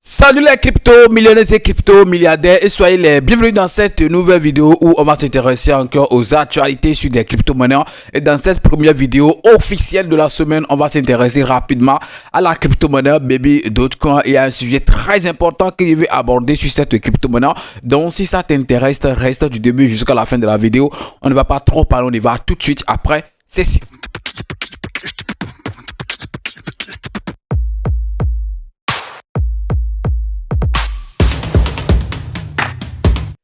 Salut les crypto-millionnaires et crypto-milliardaires et soyez les bienvenus dans cette nouvelle vidéo où on va s'intéresser encore aux actualités sur des crypto-monnaies. Et dans cette première vidéo officielle de la semaine, on va s'intéresser rapidement à la crypto-monnaie Baby Dogecoin. Il y a un sujet très important que je vais aborder sur cette crypto-monnaie. Donc si ça t'intéresse, reste du début jusqu'à la fin de la vidéo. On ne va pas trop parler, on y va tout de suite après ceci.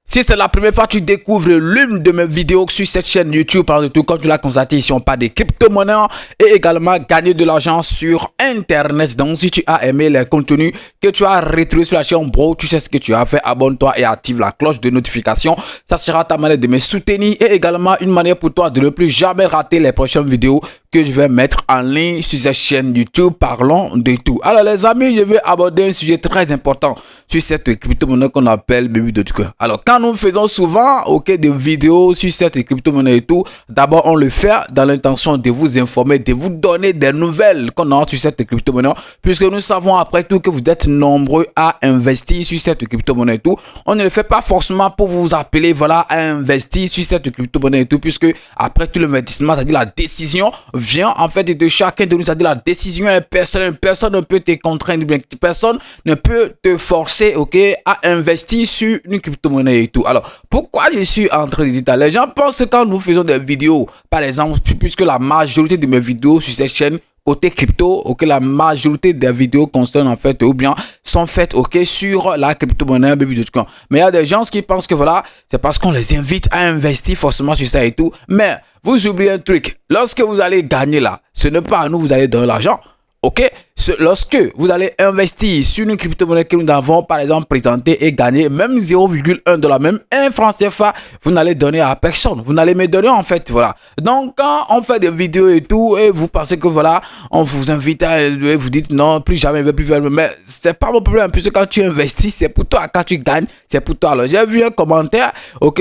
Si c'est la première fois que tu découvres l'une de mes vidéos sur cette chaîne YouTube, par tout comme tu l'as constaté, ici on parle des crypto-monnaies et également gagner de l'argent sur Internet. Donc si tu as aimé les contenus que tu as retrouvés sur la chaîne, bro, tu sais ce que tu as fait, abonne-toi et active la cloche de notification. Ça sera ta manière de me soutenir et également une manière pour toi de ne plus jamais rater les prochaines vidéos que je vais mettre en ligne sur cette chaîne YouTube. Parlons de tout. Alors les amis, je vais aborder un sujet très important sur cette crypto-monnaie qu'on appelle Baby Dogecoin. Alors quand nous faisons souvent des vidéos sur cette crypto-monnaie et tout, d'abord on le fait dans l'intention de vous informer, de vous donner des nouvelles qu'on a sur cette crypto-monnaie, puisque nous savons après tout que vous êtes nombreux à investir sur cette crypto-monnaie et tout. On ne le fait pas forcément pour vous appeler voilà à investir sur cette crypto-monnaie et tout, puisque après tout l'investissement, c'est-à-dire la décision vient en fait de chacun de nous, c'est-à-dire la décision est personnelle. Personne ne peut te contraindre, personne ne peut te forcer à investir sur une crypto-monnaie et tout. Alors pourquoi je suis en train de dire ça? Les gens pensent que quand nous faisons des vidéos, par exemple, puisque la majorité de mes vidéos sur cette chaîne côté crypto, la majorité des vidéos concernent en fait ou bien sont faites sur la crypto-monnaie Baby Dogecoin. Mais il y a des gens qui pensent que voilà, c'est parce qu'on les invite à investir forcément sur ça et tout. Mais vous oubliez un truc, lorsque vous allez gagner là, ce n'est pas à nous, vous allez donner l'argent. Lorsque vous allez investir sur une crypto-monnaie que nous avons par exemple présentée et gagner même 0,1 $, même 1 franc CFA, vous n'allez donner à personne. Vous n'allez me donner en fait, voilà. Donc quand on fait des vidéos et tout et vous pensez que voilà, on vous invite à vous dites non, plus jamais, plus jamais. Mais c'est pas mon problème puisque quand tu investis, c'est pour toi. Quand tu gagnes, c'est pour toi. Alors j'ai vu un commentaire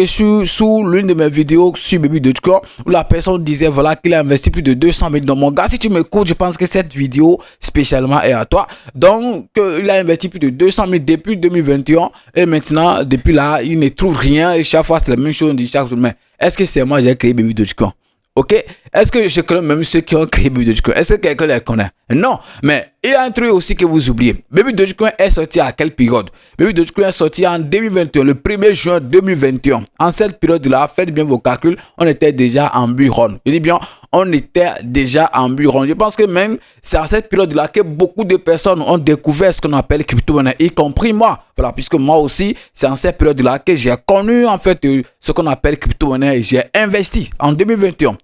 sous l'une de mes vidéos sur Baby Dogecoin où la personne disait voilà qu'il a investi plus de 200 000 dans mon gars. Si tu m'écoutes, je pense que cette vidéo spécialement est à toi. Donc il a investi plus de 200 000 depuis 2021 et maintenant depuis là il ne trouve rien et chaque fois c'est la même chose. On dit chaque jour, mais est-ce que c'est moi j'ai créé Baby Dogecoin? Est-ce que je connais même ceux qui ont créé Baby Dogecoin? Est-ce que quelqu'un les connaît? Non. Mais il y a un truc aussi que vous oubliez. Baby Dogecoin est sorti à quelle période? Baby Dogecoin est sorti en 2021, le 1er juin 2021. En cette période-là, faites bien vos calculs, on était déjà en bull. Je dis bien, on était déjà en bull. Je pense que même c'est à cette période-là que beaucoup de personnes ont découvert ce qu'on appelle crypto-monnaie, y compris moi. Voilà, puisque moi aussi, c'est en cette période-là que j'ai connu en fait ce qu'on appelle crypto-monnaie et j'ai investi en 2021.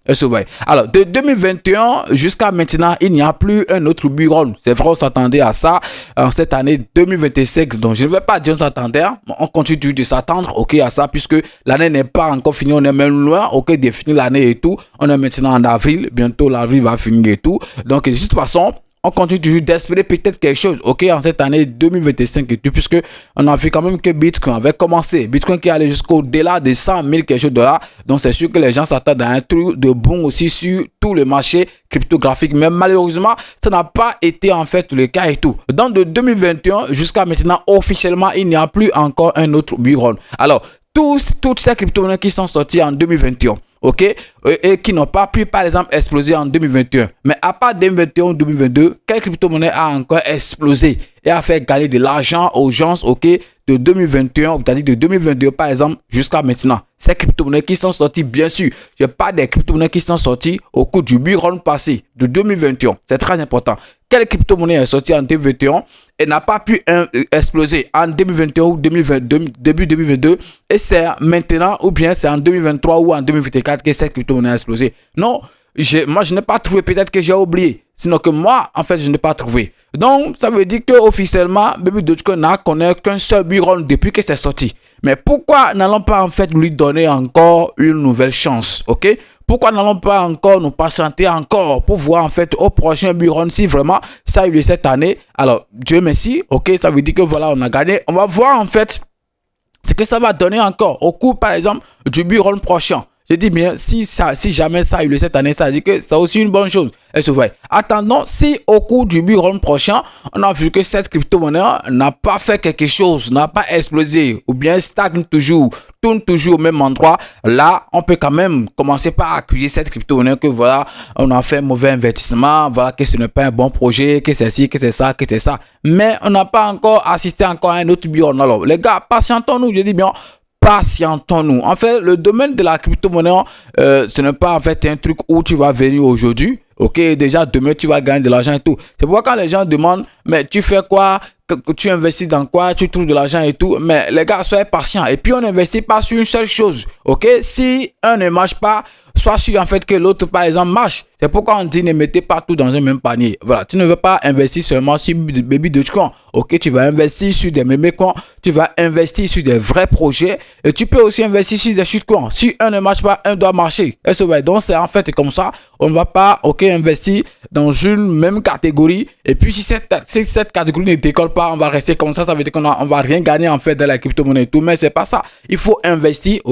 Alors, de 2021 jusqu'à maintenant, il n'y a plus un autre bull. C'est vrai, on s'attendait à ça en cette année 2025. Donc, je ne vais pas dire on s'attendait. On continue de s'attendre à ça puisque l'année n'est pas encore finie. On est même loin de finir l'année et tout. On est maintenant en avril. Bientôt, l'avril va finir et tout. Donc, de toute façon, on continue toujours d'espérer peut-être quelque chose, en cette année 2025 et tout, puisque on a vu quand même que Bitcoin avait commencé. Bitcoin qui allait jusqu'au-delà des 100 000 quelque chose de $. Donc, c'est sûr que les gens s'attendent à un truc de bon aussi sur tout le marché cryptographique. Mais malheureusement, ça n'a pas été en fait le cas et tout. Donc, de 2021 jusqu'à maintenant, officiellement, il n'y a plus encore un autre bull run. Alors, toutes ces crypto-monnaies qui sont sorties en 2021, et qui n'ont pas pu par exemple exploser en 2021, mais à part 2021 ou 2022, quelle crypto-monnaie a encore explosé et a fait gagner de l'argent aux gens de 2021, c'est-à-dire de 2022 par exemple jusqu'à maintenant? Ces crypto-monnaies qui sont sorties, bien sûr, je parle des crypto-monnaies qui sont sorties au cours du bull run passé de 2021. C'est très important. Quelle crypto-monnaie est sortie en 2021 et n'a pas pu exploser en 2021 ou 2022, début 2022, et c'est maintenant ou bien c'est en 2023 ou en 2024 que cette crypto-monnaie a explosé? Non, moi je n'ai pas trouvé, peut-être que j'ai oublié, sinon que moi en fait je n'ai pas trouvé. Donc ça veut dire que officiellement Baby Dogecoin n'a connu qu'un seul bull run depuis que c'est sorti. Mais pourquoi n'allons pas en fait lui donner encore une nouvelle chance? Pourquoi n'allons pas encore nous patienter encore pour voir en fait au prochain bull run si vraiment ça a eu lieu cette année? Alors Dieu merci, ça veut dire que voilà on a gagné. On va voir en fait ce que ça va donner encore au cours par exemple du bull run prochain. Je dis bien, si jamais ça a eu lieu cette année, ça veut dire que c'est aussi une bonne chose. Est-ce que vous voyez? Attendons, si au cours du bull prochain, on a vu que cette crypto-monnaie n'a pas fait quelque chose, n'a pas explosé, ou bien stagne toujours, tourne toujours au même endroit, là, on peut quand même commencer par accuser cette crypto-monnaie que voilà, on a fait un mauvais investissement, voilà, que ce n'est pas un bon projet, que c'est ci, que c'est ça, que c'est ça. Mais on n'a pas encore assisté encore à un autre bull. Alors, les gars, patientons-nous, je dis bien, patientons-nous. En fait, le domaine de la crypto-monnaie, ce n'est pas en fait un truc où tu vas venir aujourd'hui. Ok, déjà demain tu vas gagner de l'argent et tout. C'est pourquoi quand les gens demandent, mais tu fais quoi? Que tu investis dans quoi? Tu trouves de l'argent et tout. Mais les gars, soyez patients. Et puis on n'investit pas sur une seule chose. Ok, si un ne marche pas, sois sûr en fait que l'autre par exemple marche. C'est pourquoi on dit ne mettez pas tout dans un même panier. Voilà, tu ne veux pas investir seulement sur Baby Dogecoin. Ok, tu vas investir sur des mémés coins, tu vas investir sur des vrais projets et tu peux aussi investir sur des shitcoins. Si un ne marche pas, un doit marcher. Et donc c'est en fait comme ça. On ne va pas investir dans une même catégorie et puis si cette catégorie ne décolle pas, on va rester comme ça. Ça veut dire qu'on va rien gagner en fait dans la crypto-monnaie et tout. Mais c'est pas ça. Il faut investir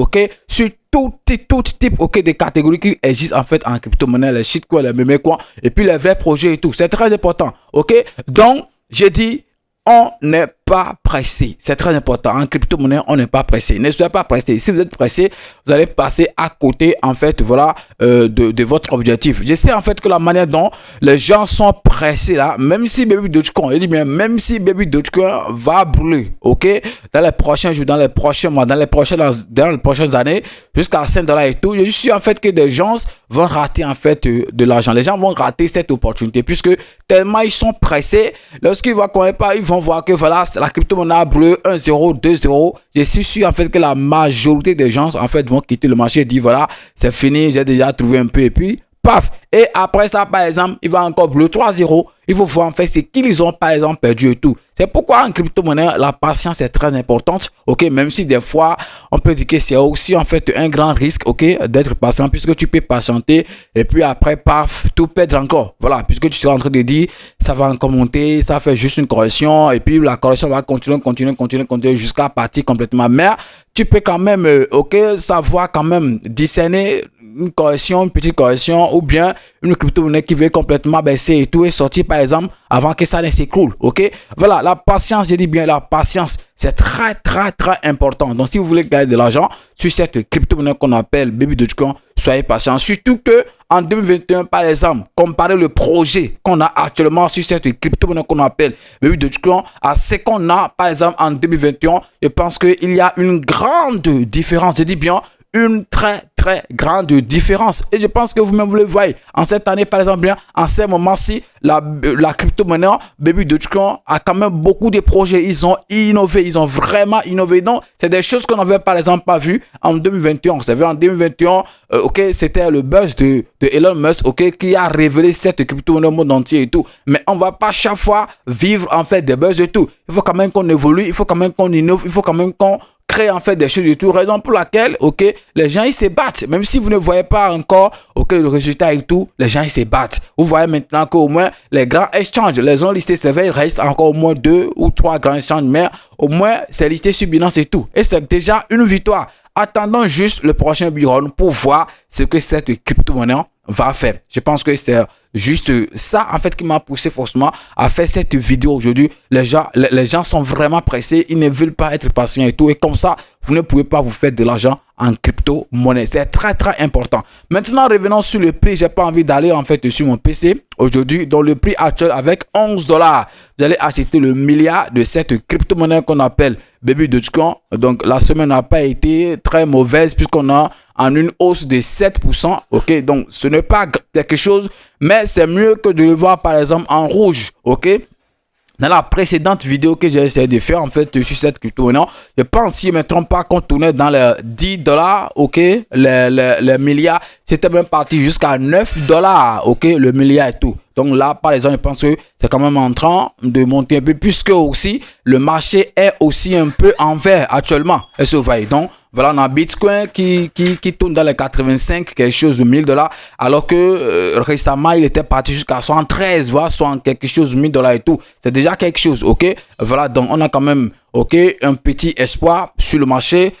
sur tout type de catégories qui existent en fait en crypto-monnaie, les shitcoins, les mémés coins et puis les vrais projets et tout. C'est très important. Ok, donc j'ai dit on n'est pas pressé. C'est très important. En crypto-monnaie, on n'est pas pressé. Ne soyez pas pressé. Si vous êtes pressé, vous allez passer à côté, en fait, voilà, de votre objectif. Je sais, en fait, que la manière dont les gens sont pressés, là, même si Baby Dogecoin, je dis bien, même si Baby Dogecoin va brûler, ok, dans les prochains jours, dans les prochains mois, dans les prochaines années, jusqu'à $5 et tout, je suis, en fait, que des gens vont rater, en fait, de l'argent. Les gens vont rater cette opportunité, puisque tellement ils sont pressés, lorsqu'ils voient qu'on n'est pas, ils vont voir que, voilà, la crypto-monnaie a brûlé 1-0, 2-0. Je suis sûr en fait que la majorité des gens en fait vont quitter le marché et dire voilà, c'est fini, j'ai déjà trouvé un peu et puis paf. Et après ça, par exemple, il va encore brûler 3-0. Il faut voir en fait ce qu'ils ont par exemple perdu et tout. C'est pourquoi en crypto-monnaie, la patience est très importante. Ok, même si des fois, on peut dire que c'est aussi en fait un grand risque, ok, d'être patient puisque tu peux patienter et puis après, paf, tout perdre encore. Voilà, puisque tu seras en train de dire, ça va encore monter, ça fait juste une correction et puis la correction va continuer jusqu'à partir complètement. Mais tu peux quand même, savoir quand même discerner une correction, une petite correction ou bien une crypto-monnaie qui veut complètement baisser et tout et sortir par exemple avant que ça ne s'écroule. Ok, voilà, la patience, je dis bien la patience, c'est très important. Donc si vous voulez gagner de l'argent sur cette crypto-monnaie qu'on appelle Baby Dogecoin, soyez patient. Surtout que en 2021 par exemple, comparez le projet qu'on a actuellement sur cette crypto-monnaie qu'on appelle Baby Dogecoin à ce qu'on a par exemple en 2021, je pense qu'il y a une grande différence. Je dis bien une très grande différence et je pense que vous-même vous le voyez en cette année par exemple, bien en ce moment-ci la crypto-monnaie Baby Dogecoin a quand même beaucoup de projets. Ils ont innové, ils ont vraiment innové. Donc c'est des choses qu'on n'avait par exemple pas vu en 2021. Vous savez en 2021 c'était le buzz de Elon Musk qui a révélé cette crypto-monnaie au monde entier et tout. Mais on va pas chaque fois vivre en fait des buzz et tout. Il faut quand même qu'on évolue, il faut quand même qu'on innove, il faut quand même qu'on crée en fait des choses et tout, raison pour laquelle les gens ils se battent, même si vous ne voyez pas encore le résultat et tout, les gens ils se battent. Vous voyez maintenant qu'au moins les grands exchanges les ont listés, c'est vrai, il reste encore au moins 2 ou 3 grands exchanges, mais au moins c'est listé sur Binance et tout, et c'est déjà une victoire. Attendons juste le prochain bull pour voir ce que cette crypto-monnaie va faire. Je pense que c'est juste ça en fait qui m'a poussé forcément à faire cette vidéo aujourd'hui. Les gens sont vraiment pressés, ils ne veulent pas être patients et tout, et comme ça vous ne pouvez pas vous faire de l'argent en crypto-monnaie. C'est très important. Maintenant revenons sur le prix. J'ai pas envie d'aller en fait sur mon PC aujourd'hui. Dans le prix actuel avec $11, vous allez acheter le milliard de cette crypto-monnaie qu'on appelle Baby Dogecoin. Donc la semaine n'a pas été très mauvaise puisqu'on a en une hausse de 7%. Ok, donc ce n'est pas quelque chose, mais c'est mieux que de le voir par exemple en rouge. Ok, dans la précédente vidéo que j'ai essayé de faire en fait sur cette crypto-monnaie, je pense, si je ne me trompe pas, qu'on tournait dans les $10, ok, les milliards, c'était même parti jusqu'à $9, ok, le milliard et tout. Donc là, par exemple, je pense que c'est quand même en train de monter un peu, puisque aussi le marché est aussi un peu en vert actuellement. Est-ce que vous voyez? Donc voilà, on a Bitcoin qui tourne dans les 85, quelque chose de $1000, alors que récemment, il était parti jusqu'à 73, voire soit quelque chose de $1000 et tout. C'est déjà quelque chose, ok? Voilà, donc on a quand même ok, un petit espoir sur le marché,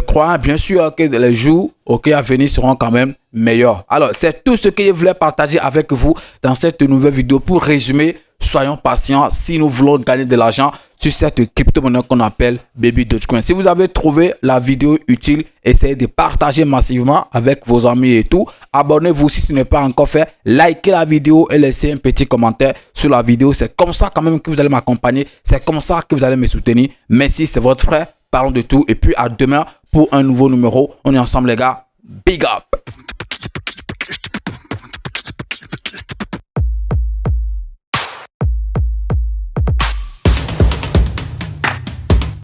croyant bien sûr que les jours, ok, à venir seront quand même meilleurs. Alors, c'est tout ce que je voulais partager avec vous dans cette nouvelle vidéo. Pour résumer, soyons patients si nous voulons gagner de l'argent sur cette crypto-monnaie qu'on appelle Baby Dogecoin. Si vous avez trouvé la vidéo utile, essayez de partager massivement avec vos amis et tout. Abonnez-vous si ce n'est pas encore fait. Likez la vidéo et laissez un petit commentaire sur la vidéo. C'est comme ça quand même que vous allez m'accompagner. C'est comme ça que vous allez me soutenir. Merci, c'est votre frère. Parlons de tout. Et puis à demain pour un nouveau numéro. On est ensemble les gars. Big up!